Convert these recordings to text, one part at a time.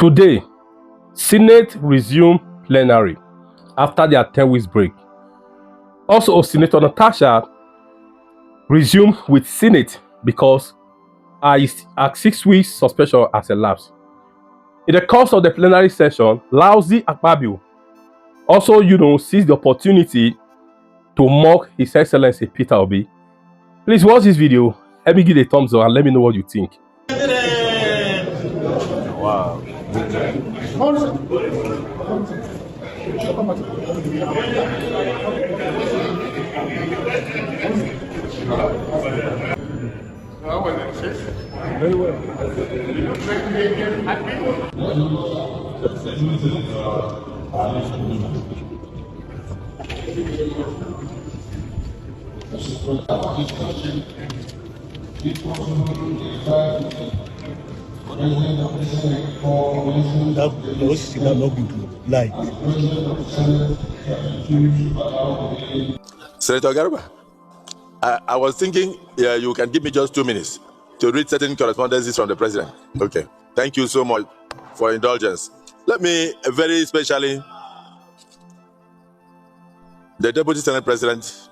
Today, Senate resumed plenary after their 10 weeks break. Also, Senator Natasha resumed with Senate because her 6 weeks suspension has elapsed. In the course of the plenary session, lousy Akpabio also, seized the opportunity to mock His Excellency Peter Obi. Please watch this video. Let me give it a thumbs up and let me know what you think. Wow. Very well. That was not good. Like. Senator Garba, I was thinking you can give me just 2 minutes to read certain correspondences from the president. Okay. Thank you so much for indulgence. Let me very specially, the Deputy Senate President,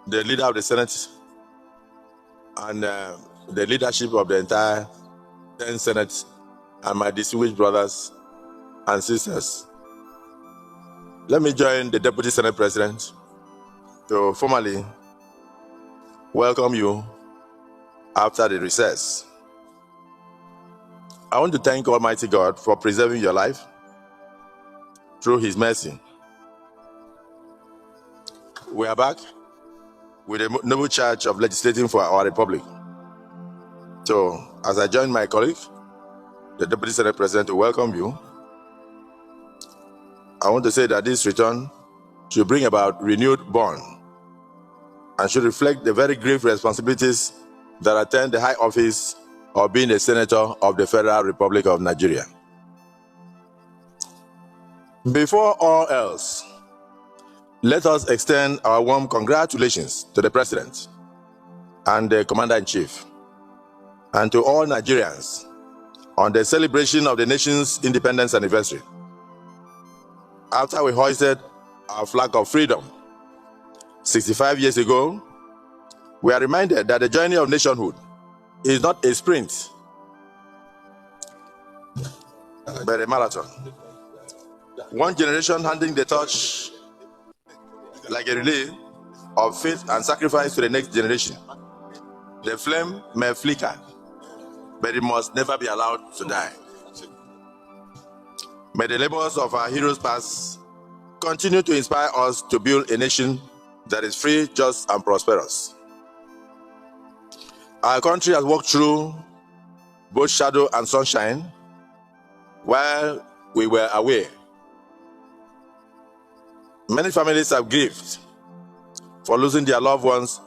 the leader of the Senate, and the leadership of the entire 10 Senate, and my distinguished brothers and sisters. Let me join the Deputy Senate President to formally welcome you after the recess. I want to thank Almighty God for preserving your life through His mercy. We are back with a noble charge of legislating for our republic. So, as I join my colleague, the Deputy Senate President, to welcome you, I want to say that this return should bring about renewed bond and should reflect the very grave responsibilities that attend the high office of being a senator of the Federal Republic of Nigeria. Before all else, let us extend our warm congratulations to the President and the Commander-in-Chief and to all Nigerians on the celebration of the nation's independence anniversary. After we hoisted our flag of freedom 65 years ago, we are reminded that the journey of nationhood is not a sprint, but a marathon. One generation handing the torch like a relay of faith and sacrifice to the next generation. The flame may flicker, but it must never be allowed to die. May the labors of our heroes past continue to inspire us to build a nation that is free, just, and prosperous. Our country has walked through both shadow and sunshine while we were away. Many families have grieved for losing their loved ones,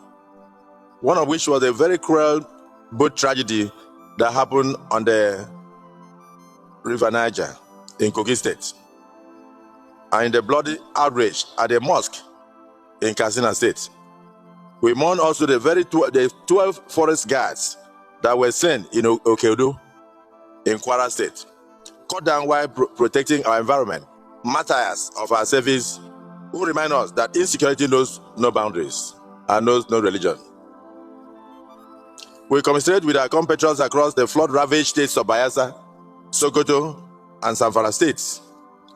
one of which was a very cruel boat tragedy that happened on the River Niger in Kogi State, and in the bloody outrage at the mosque in Katsina State. We mourn also the 12 forest guards that were slain in Okeodo in Kwara State, cut down while protecting our environment, martyrs of our service who remind us that insecurity knows no boundaries and knows no religion. We commiserate with our compatriots across the flood-ravaged states of Bayelsa, Sokoto, and Zamfara states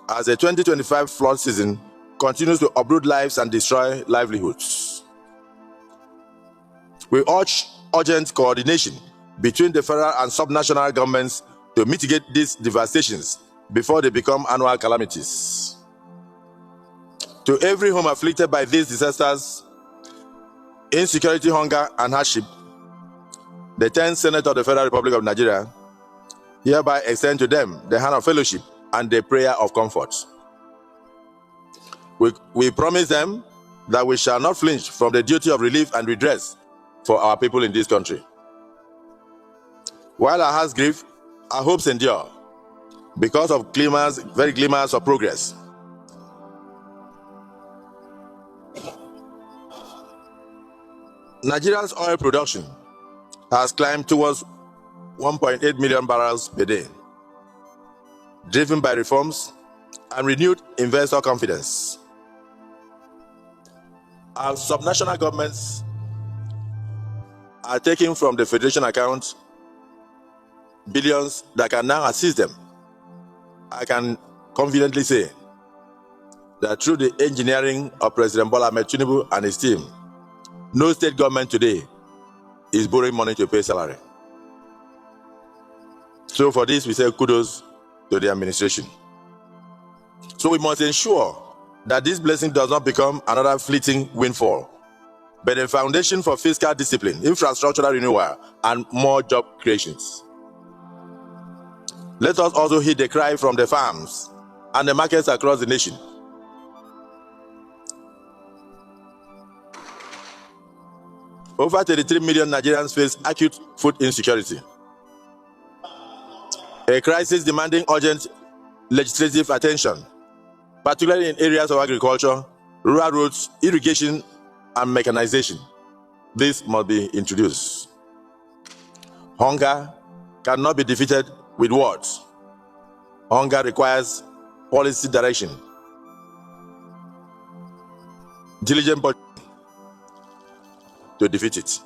as the 2025 flood season continues to uproot lives and destroy livelihoods. We urge urgent coordination between the federal and subnational governments to mitigate these devastations before they become annual calamities. To every home afflicted by these disasters, insecurity, hunger, and hardship, the 10th Senate of the Federal Republic of Nigeria hereby extend to them the hand of fellowship and the prayer of comfort. We promise them that we shall not flinch from the duty of relief and redress for our people in this country. While our hearts grieve, our hopes endure because of very glimmers of progress. Nigeria's oil production has climbed towards 1.8 million barrels per day. driven by reforms and renewed investor confidence. Our subnational governments are taking from the Federation account billions that can now assist them. I can confidently say that through the engineering of President Bola Ahmed Tinubu and his team, no state government today is borrowing money to pay salary. So for this, we say kudos to the administration. So we must ensure that this blessing does not become another fleeting windfall, but a foundation for fiscal discipline, infrastructural renewal, and more job creations. Let us also heed the cry from the farms and the markets across the nation. Over 33 million Nigerians face acute food insecurity, a crisis demanding urgent legislative attention, particularly in areas of agriculture, rural roads, irrigation, and mechanization. This must be introduced. Hunger cannot be defeated with words. Hunger requires policy direction, diligent budgeting to defeat it.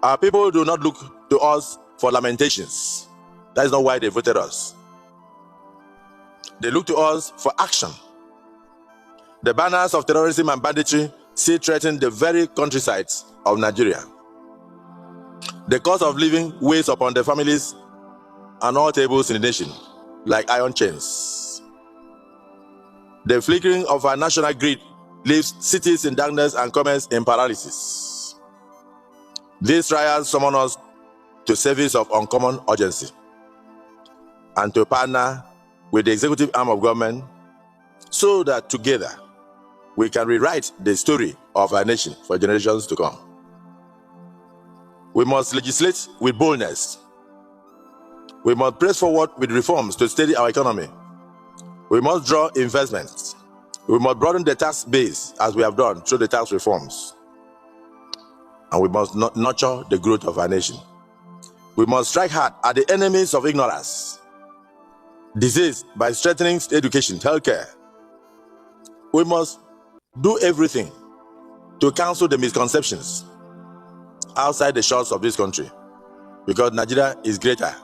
Our people do not look to us for lamentations. That is not why they voted us. They look to us for action. The banners of terrorism and banditry still threaten the very countrysides of Nigeria. The cost of living weighs upon the families and all tables in the nation like iron chains. The flickering of our national grid leaves cities in darkness and commerce in paralysis. These trials summon us to service of uncommon urgency and to partner with the executive arm of government so that together we can rewrite the story of our nation for generations to come. We must legislate with boldness. We must press forward with reforms to steady our economy. We must draw investments. We must broaden the tax base as we have done through the tax reforms. And we must nurture the growth of our nation. We must strike hard at the enemies of ignorance, disease, by strengthening education, healthcare. We must do everything to counsel the misconceptions outside the shores of this country, because Nigeria is greater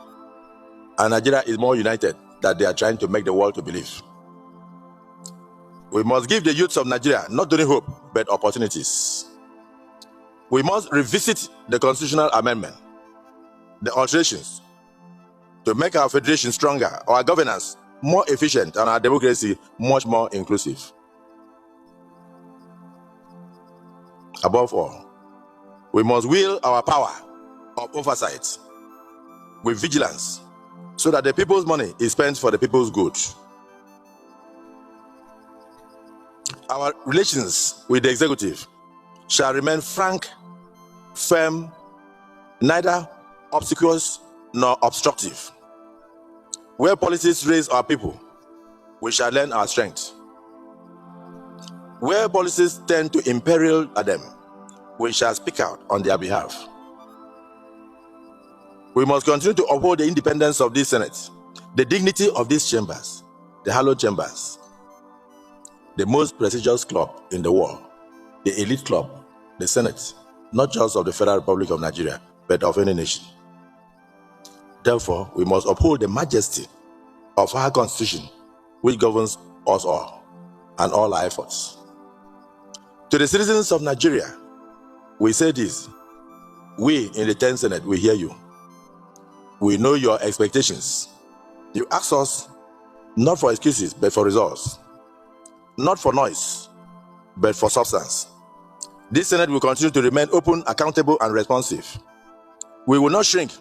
and Nigeria is more united than they are trying to make the world to believe. We must give the youths of Nigeria not only hope, but opportunities. We must revisit the constitutional amendment, the alterations, to make our federation stronger, our governance more efficient, and our democracy much more inclusive. Above all, we must wield our power of oversight with vigilance so that the people's money is spent for the people's good. Our relations with the executive shall remain frank, firm, neither obsequious nor obstructive. Where policies raise our people, we shall learn our strength. Where policies tend to imperil them, we shall speak out on their behalf. We must continue to uphold the independence of this Senate, the dignity of these chambers, the hallowed chambers, the most prestigious club in the world, the elite club, the Senate, not just of the Federal Republic of Nigeria, but of any nation. Therefore, we must uphold the majesty of our Constitution, which governs us all and all our efforts. To the citizens of Nigeria, we say this: we in the 10th Senate, we hear you. We know your expectations. You ask us not for excuses, but for results. Not for noise, but for substance. This Senate will continue to remain open, accountable, and responsive. We will not shrink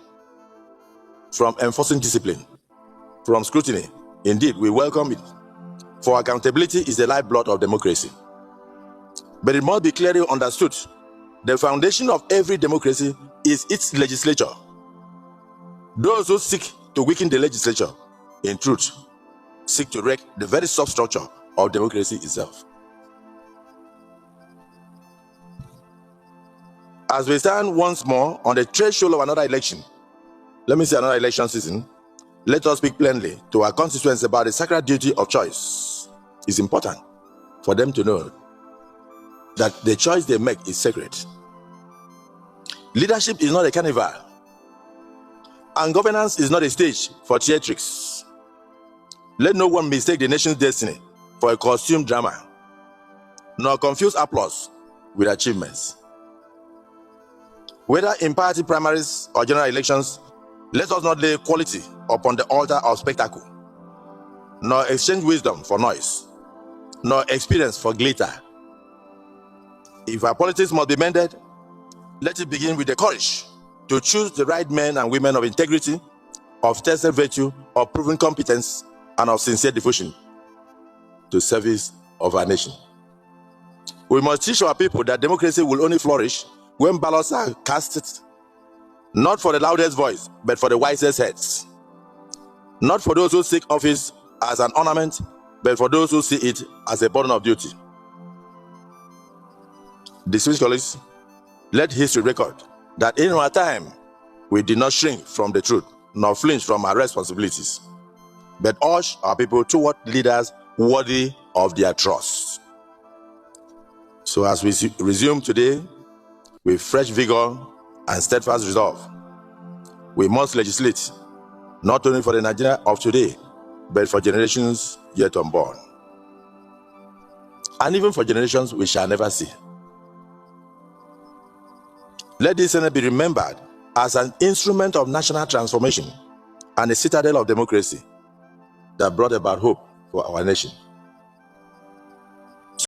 from enforcing discipline, from scrutiny. Indeed, we welcome it, for accountability is the lifeblood of democracy. But it must be clearly understood, the foundation of every democracy is its legislature. Those who seek to weaken the legislature, in truth, seek to wreck the very substructure of democracy itself. As we stand once more on the threshold of another election, let me say another election season, Let us speak plainly to our constituents about the sacred duty of choice. It's important for them to know that the choice they make is sacred. Leadership is not a carnival, and governance is not a stage for theatrics. Let no one mistake the nation's destiny for a costume drama, nor confuse applause with achievements. Whether in party primaries or general elections, let us not lay quality upon the altar of spectacle, nor exchange wisdom for noise, nor experience for glitter. If our politics must be mended, let it begin with the courage to choose the right men and women of integrity, of tested virtue, of proven competence, and of sincere devotion to service of our nation. We must teach our people that democracy will only flourish when ballots are cast, not for the loudest voice, but for the wisest heads. Not for those who seek office as an ornament, but for those who see it as a burden of duty. Distinguished colleagues, let history record that in our time, we did not shrink from the truth, nor flinch from our responsibilities, but urge our people toward leaders worthy of their trust. So as we resume today with fresh vigor and steadfast resolve, we must legislate not only for the Nigeria of today, but for generations yet unborn, and even for generations we shall never see. Let this Senate be remembered as an instrument of national transformation and a citadel of democracy that brought about hope for our nation.